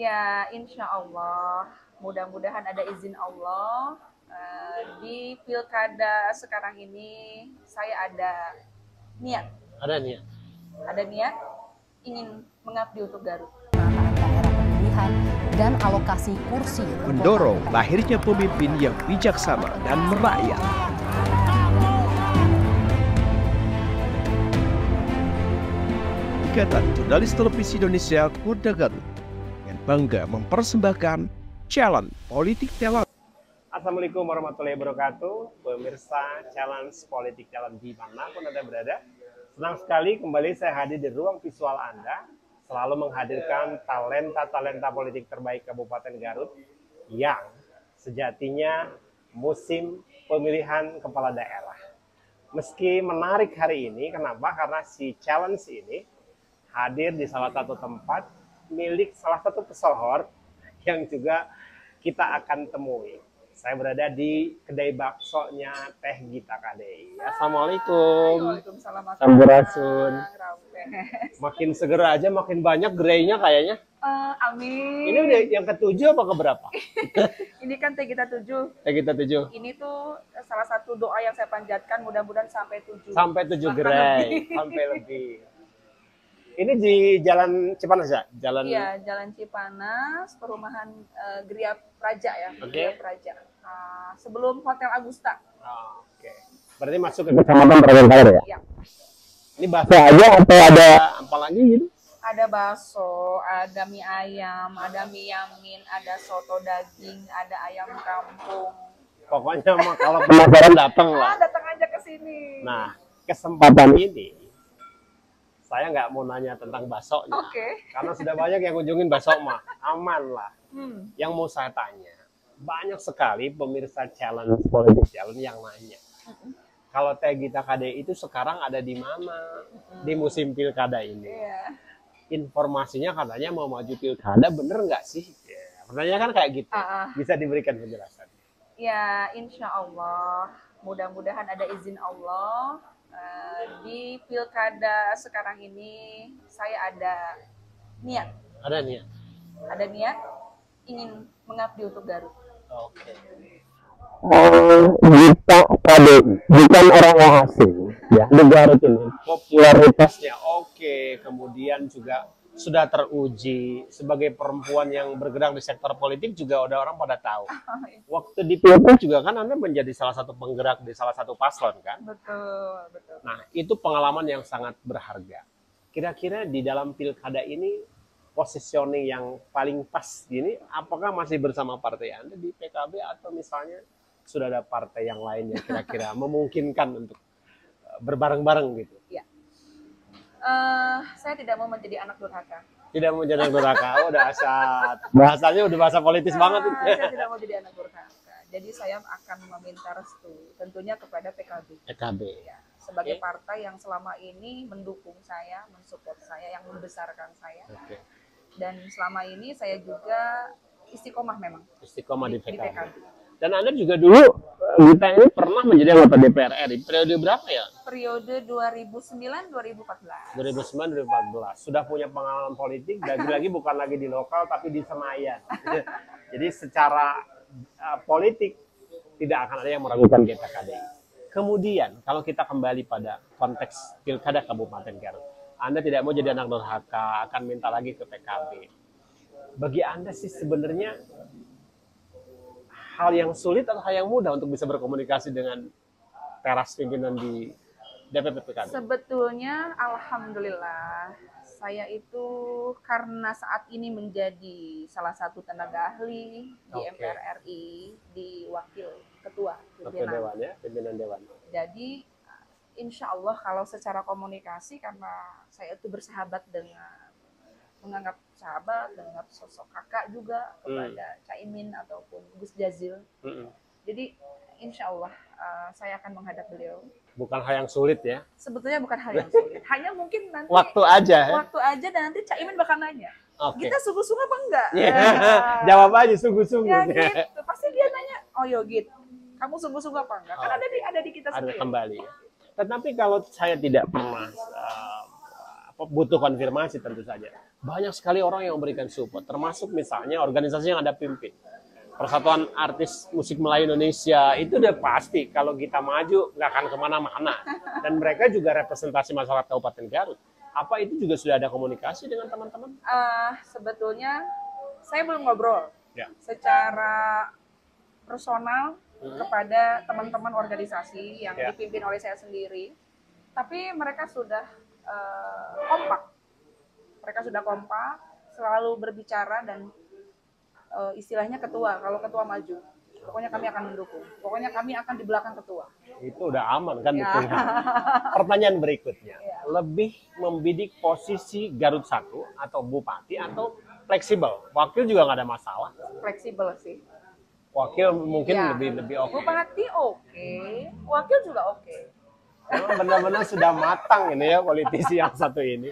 Ya, insya Allah, mudah-mudahan ada izin Allah. Di pilkada sekarang ini, saya niat, Ada nih ya? ada niat ingin mengabdi untuk Garut. Penataan daerah pemilihan dan alokasi kursi mendorong lahirnya pemimpin yang bijaksana dan merakyat. Ikatan Jurnalis Televisi Indonesia Kota Garut dengan bangga mempersembahkan Challenge Politik Talent. Assalamualaikum warahmatullahi wabarakatuh, pemirsa Challenge Politik Talent dimanapun Anda berada. Senang sekali kembali saya hadir di ruang visual Anda, selalu menghadirkan talenta-talenta politik terbaik Kabupaten Garut yang sejatinya musim pemilihan kepala daerah. Meski menarik hari ini, kenapa? Karena si challenge ini hadir di salah satu tempat milik salah satu pesohor yang juga kita akan temui. Saya berada di kedai baksonya Teh Gita KDI. Assalamualaikum. Waalaikumsalam. Sampurasun. Rampes. Makin segera aja makin banyak gerainya kayaknya. Amin. Ini udah yang ketujuh apa keberapa? Ini kan Teh Gita 7. Teh Gita 7. Ini tuh salah satu doa yang saya panjatkan, mudah-mudahan sampai 7. Sampai 7 Bahkan gerai, lebih. sampai lebih. Ini di Jalan Cipanas ya? Jalan Iya, Jalan Cipanas, perumahan Gria Praja ya. Oke. Gria Praja. Sebelum Hotel Agusta. Oh, oke. Berarti masuk ke Kecamatan Trenggalek ya? Ya. Ini bakso aja atau ada apa lagi gitu? Ada bakso, ada mie ayam, ada mie yamin, ada soto daging, ada ayam kampung. Pokoknya mah kalau penasaran datang lah. Datang aja ke sini. Nah, kesempatan ini saya nggak mau nanya tentang baksonya. Oke. Karena sudah banyak yang kunjungin bakso mah. Aman lah. Hmm. Yang mau saya tanya, banyak sekali pemirsa challenge politik challenge yang nanya. Kalau Teh Gita KDI itu sekarang ada di mana di musim pilkada ini? Iya. Informasinya katanya mau maju pilkada, bener nggak sih? Ya, pertanyaan kan kayak gitu. Bisa diberikan penjelasan? Ya, insya Allah, mudah-mudahan ada izin Allah. Di pilkada sekarang ini, saya ada niat, Ada nih ya? ingin mengabdi untuk Garut. Oke. Gita KDI bukan orang yang asing ya di Garut ini. Popularitasnya oke, kemudian juga sudah teruji sebagai perempuan yang bergerak di sektor politik juga udah orang pada tahu. Waktu di Pilpres juga kan Anda menjadi salah satu penggerak di salah satu paslon kan? Betul, betul. Nah, itu pengalaman yang sangat berharga. Kira-kira di dalam pilkada ini positioning yang paling pas gini, apakah masih bersama partai Anda di PKB atau misalnya sudah ada partai yang lain yang kira-kira memungkinkan untuk berbareng-bareng gitu? Ya. Saya tidak mau menjadi anak durhaka. Tidak mau jadi durhaka, udah asal bahasanya udah bahasa politis banget. Saya tidak mau jadi anak durhaka. Jadi saya akan meminta restu, tentunya kepada PKB. PKB. Ya, sebagai partai yang selama ini mendukung saya, mensupport saya, yang membesarkan saya. Oke. Dan selama ini saya juga istiqomah memang Istiqomah di di PKB. PKB. Dan Anda juga dulu Gita ini pernah menjadi anggota DPR RI periode berapa ya? Periode 2009-2014. 2009-2014 sudah punya pengalaman politik, lagi-lagi bukan lagi di lokal tapi di Senayan. Jadi secara politik tidak akan ada yang meragukan Gita KDI. Kemudian kalau kita kembali pada konteks pilkada Kabupaten Garut, Anda tidak mau jadi anak durhaka, akan minta lagi ke PKB. Bagi Anda sih sebenarnya hal yang sulit atau hal yang mudah untuk bisa berkomunikasi dengan teras pimpinan di DPP PKB? Sebetulnya alhamdulillah saya itu karena saat ini menjadi salah satu tenaga ahli di MPR RI, di wakil ketua Dewan ya, pimpinan Dewan. Jadi insya Allah kalau secara komunikasi, karena saya itu bersahabat dengan, menganggap sahabat, menganggap sosok kakak juga kepada Caimin ataupun Gus Jazil. Jadi insya Allah saya akan menghadap beliau. Bukan hal yang sulit ya? Sebetulnya bukan hal yang sulit. Hanya mungkin nanti waktu aja dan nanti Caimin bakal nanya, Kita sungguh-sungguh apa enggak? Jawab aja sungguh-sungguh. Ya gitu. Pasti dia nanya, oh Yogit, kamu sungguh-sungguh apa enggak? Kan ada di kita sendiri. Ada kembali. Tetapi kalau saya tidak pernah butuh konfirmasi tentu saja. Banyak sekali orang yang memberikan support, termasuk misalnya organisasi yang Anda pimpin. Persatuan Artis Musik Melayu Indonesia, itu udah pasti kalau kita maju nggak akan kemana-mana. Dan mereka juga representasi masyarakat Kabupaten Garut. Apa itu juga sudah ada komunikasi dengan teman-teman? Sebetulnya saya belum ngobrol Ya. secara personal kepada teman-teman organisasi yang dipimpin oleh saya sendiri. Tapi mereka sudah kompak. Mereka sudah kompak, selalu berbicara dan istilahnya ketua, kalau ketua maju, pokoknya kami akan mendukung. Pokoknya kami akan di belakang ketua. Itu udah aman kan? Ya. Dukungnya. Pertanyaan berikutnya, lebih membidik posisi Garut 1 atau Bupati atau fleksibel? Wakil juga nggak ada masalah. Fleksibel sih. Wakil mungkin Ya. lebih oke. Bupati oke, wakil juga oke. Memang benar-benar sudah matang ini ya politisi yang satu ini.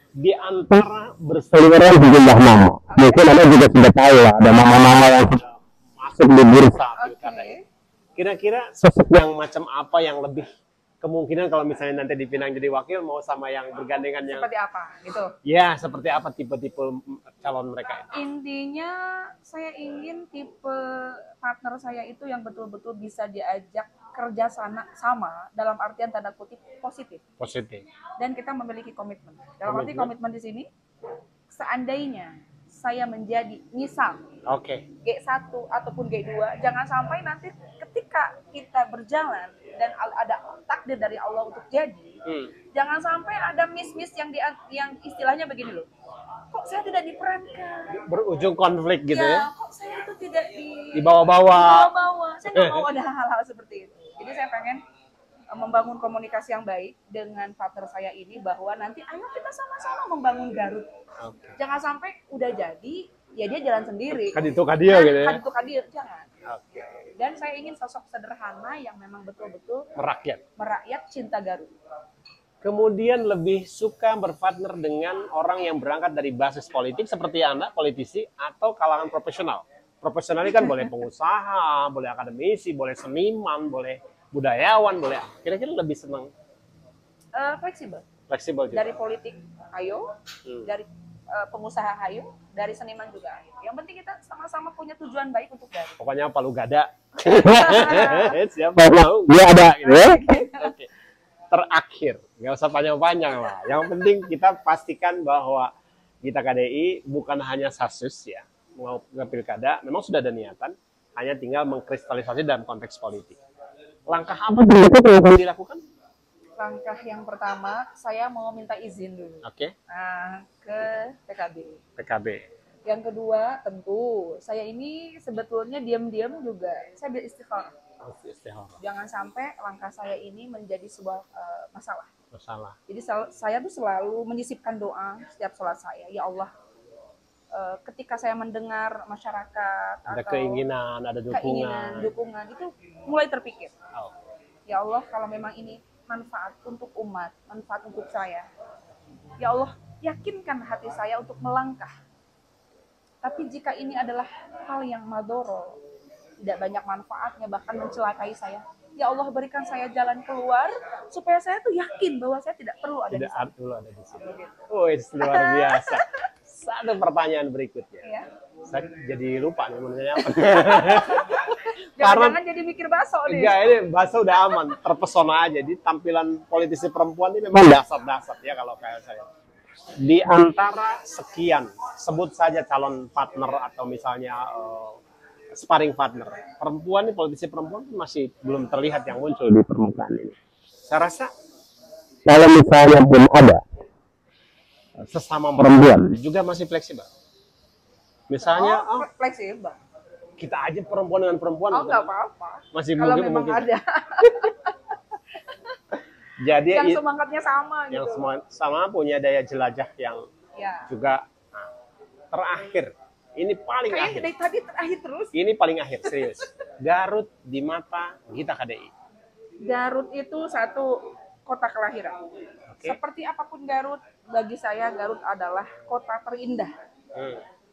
Di antara Seliweran sejumlah nama. Mungkin Anda juga sudah tahu lah, ada nama-nama yang masuk di bursa pilkada ini. Kira-kira sosok yang macam apa yang lebih kemungkinan kalau misalnya nanti dipinang jadi wakil mau sama yang bergandengan yang Seperti apa gitu. ya seperti apa tipe-tipe calon mereka ini? Intinya saya ingin tipe partner saya itu yang betul-betul bisa diajak kerja sama dalam artian tanda kutip positif. Positif. Dan kita memiliki komitmen. Dalam arti komitmen di sini, seandainya saya menjadi misal Oke. G1 ataupun G2, jangan sampai nanti ketika kita berjalan dan ada takdir dari Allah untuk jadi, jangan sampai ada miss-miss yang istilahnya begini loh. Kok saya tidak diperankan? Berujung konflik gitu ya? Kok saya itu tidak Di bawah-bawah. Saya nggak mau ada hal-hal seperti itu. Jadi saya pengen membangun komunikasi yang baik dengan partner saya ini bahwa nanti ayo kita sama-sama membangun Garut. Oke. Jangan sampai udah jadi ya dia jalan sendiri. Kaditu kadia gitu ya? Kaditu kadia, jangan. Oke. Dan saya ingin sosok sederhana yang memang betul-betul Merakyat. cinta Garut. Kemudian lebih suka berpartner dengan orang yang berangkat dari basis politik seperti Anda, politisi, atau kalangan profesional. Profesional ini kan boleh pengusaha, boleh akademisi, boleh seniman, boleh budayawan, boleh. Kira-kira lebih senang Fleksibel. fleksibel juga. Dari politik ayo, dari pengusaha ayo, dari seniman juga ayo. Yang penting kita sama-sama punya tujuan baik untuk Garut. Pokoknya palu gada. Siapa mau? dia ada gitu ya. Oke. Terakhir, nggak usah panjang-panjang lah. Yang penting kita pastikan bahwa kita KDI bukan hanya sasus ya, mau ke pilkada, memang sudah ada niatan, hanya tinggal mengkristalisasi dalam konteks politik. Langkah apa yang dilakukan? Langkah yang pertama, saya mau minta izin dulu Oke, ke PKB. PKB. Yang kedua, tentu saya ini sebetulnya diam-diam juga saya beristikharah. Istiqomah. Jangan sampai langkah saya ini menjadi sebuah masalah. Jadi saya tuh selalu menyisipkan doa setiap sholat saya. Ya Allah, ketika saya mendengar masyarakat Ada atau keinginan, ada dukungan itu mulai terpikir. Oh. Ya Allah, kalau memang ini manfaat untuk umat, manfaat untuk saya. Ya Allah, yakinkan hati saya untuk melangkah. Tapi jika ini adalah hal yang madoro, tidak banyak manfaatnya, bahkan mencelakai saya, ya Allah berikan saya jalan keluar supaya saya tuh yakin bahwa saya tidak perlu ada di sini. Oh, luar biasa. Satu pertanyaan berikutnya. Ya. Saya jadi lupa nih mau nanya apa. Jangan-jangan jadi mikir baso nih. Enggak, ini bahasa udah aman, terpesona aja. Di tampilan politisi perempuan ini memang dasar-dasar ya kalau kayak saya. Di antara sekian, sebut saja calon partner atau misalnya sparring partner. Perempuan ini, politisi perempuan masih belum terlihat yang muncul di permukaan ini. Saya rasa Kalau misalnya pun ada sesama perempuan juga masih fleksibel. Misalnya, Fleksibel. kita aja perempuan dengan perempuan. Nggak apa-apa. Masih kalau mungkin memang ada. Jadi yang semangatnya sama yang gitu. sama punya daya jelajah yang Ya. juga terakhir. Ini paling Kayaknya akhir. dari tadi terakhir terus. Ini paling akhir, serius. Garut di mata kita KDI. Garut itu satu kota kelahiran. Seperti apapun Garut, bagi saya Garut adalah kota terindah.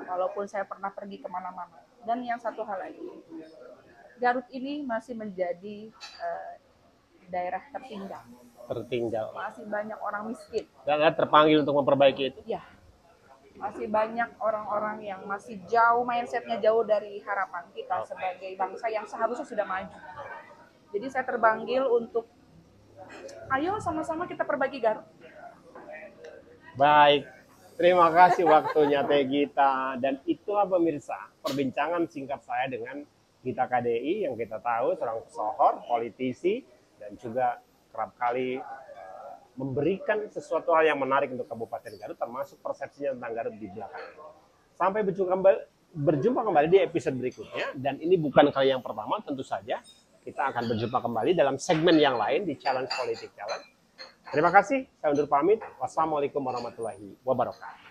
Walaupun saya pernah pergi kemana-mana. Dan yang satu hal lagi, Garut ini masih menjadi daerah tertinggal. tertinggal. Masih banyak orang miskin. Dan Anda terpanggil untuk memperbaiki itu. Ya, masih banyak orang-orang yang masih jauh, mindsetnya jauh dari harapan kita sebagai bangsa yang seharusnya sudah maju. Jadi saya terpanggil untuk, ayo sama-sama kita perbaiki Garut. Baik, terima kasih waktunya Teh Gita. Dan itulah pemirsa perbincangan singkat saya dengan Gita KDI yang kita tahu seorang pesohor, politisi, dan juga kerap kali memberikan sesuatu hal yang menarik untuk Kabupaten Garut, termasuk persepsinya tentang Garut di belakang. Sampai berjumpa kembali di episode berikutnya, dan ini bukan kali yang pertama, tentu saja kita akan berjumpa kembali dalam segmen yang lain di Challenge Politik Challenge. Terima kasih, saya undur pamit. Wassalamualaikum warahmatullahi wabarakatuh.